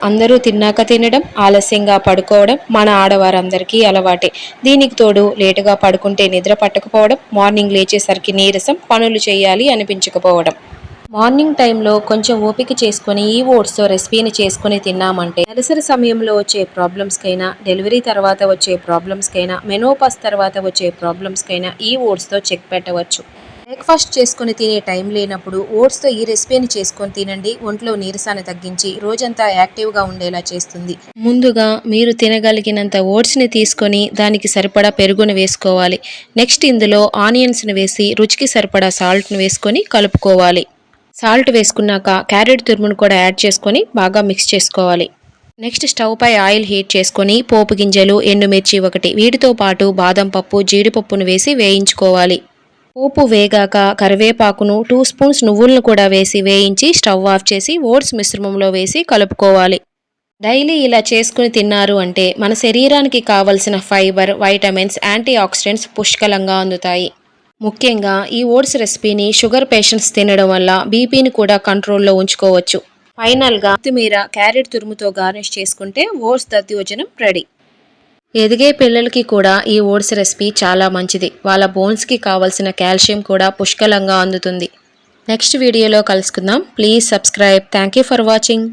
అందరూ తిన్నాక తినడం, ఆలస్యంగా పడుకోవడం మన ఆడవారందరికీ అలవాటే. దీనికి తోడు లేటుగా పడుకుంటే నిద్ర పట్టకపోవడం, మార్నింగ్ లేచేసరికి నీరసం, పనులు చేయాలి అనిపించకపోవడం. మార్నింగ్ టైంలో కొంచెం ఓపిక చేసుకొని ఈ ఓట్స్‌తో రెసిపీని చేసుకొని తిన్నామంటే నెలసరి సమయంలో వచ్చే ప్రాబ్లమ్స్‌కైనా, డెలివరీ తర్వాత వచ్చే ప్రాబ్లమ్స్‌కైనా, మెనోపాజ్ తర్వాత వచ్చే ప్రాబ్లమ్స్‌కైనా ఈ ఓట్స్‌తో చెక్ పెట్టవచ్చు. బ్రేక్‌ఫాస్ట్ చేసుకొని తినే టైం లేనప్పుడు ఓట్స్‌తో ఈ రెసిపీని చేసుకొని తినండి. ఒంట్లో నీరసాన్ని తగ్గించి రోజంతా యాక్టివ్‌గా ఉండేలా చేస్తుంది. ముందుగా మీరు తినగలిగినంత ఓట్స్‌ని తీసుకొని దానికి సరిపడా పెరుగును వేసుకోవాలి. నెక్స్ట్ ఇందులో ఆనియన్స్‌ని వేసి రుచికి సరిపడా సాల్ట్‌ని వేసుకొని కలుపుకోవాలి. సాల్ట్ వేసుకున్నాక క్యారెట్ తురుమును కూడా యాడ్ చేసుకొని బాగా మిక్స్ చేసుకోవాలి. నెక్స్ట్ స్టవ్ పై ఆయిల్ హీట్ చేసుకొని పోపు గింజలు, ఎండుమిర్చి ఒకటి వీటితో పాటు బాదం పప్పు, జీడిపప్పును వేసి వేయించుకోవాలి. పోపు వేగాక కరివేపాకును 2 స్పూన్స్ నువ్వులను కూడా వేసి వేయించి స్టవ్ ఆఫ్ చేసి ఓట్స్ మిశ్రమంలో వేసి కలుపుకోవాలి. డైలీ ఇలా చేసుకుని తిన్నారు అంటే మన శరీరానికి కావలసిన ఫైబర్, వైటమిన్స్, యాంటీ ఆక్సిడెంట్స్ పుష్కలంగా అందుతాయి. ముఖ్యంగా ఈ ఓట్స్ రెసిపీని షుగర్ పేషెంట్స్ తినడం వల్ల బీపీని కూడా కంట్రోల్లో ఉంచుకోవచ్చు. ఫైనల్గా కొత్తిమీర, క్యారెట్ తురుముతో గార్నిష్ చేసుకుంటే ఓట్స్ దద్దోజనం రెడీ. ఎదిగే పిల్లలకి కూడా ఈ ఓట్స్ రెసిపీ చాలా మంచిది. వాళ్ళ బోన్స్కి కావలసిన కాల్షియం కూడా పుష్కలంగా అందుతుంది. నెక్స్ట్ వీడియోలో కలుసుకుందాం. Please subscribe. Thank you for watching.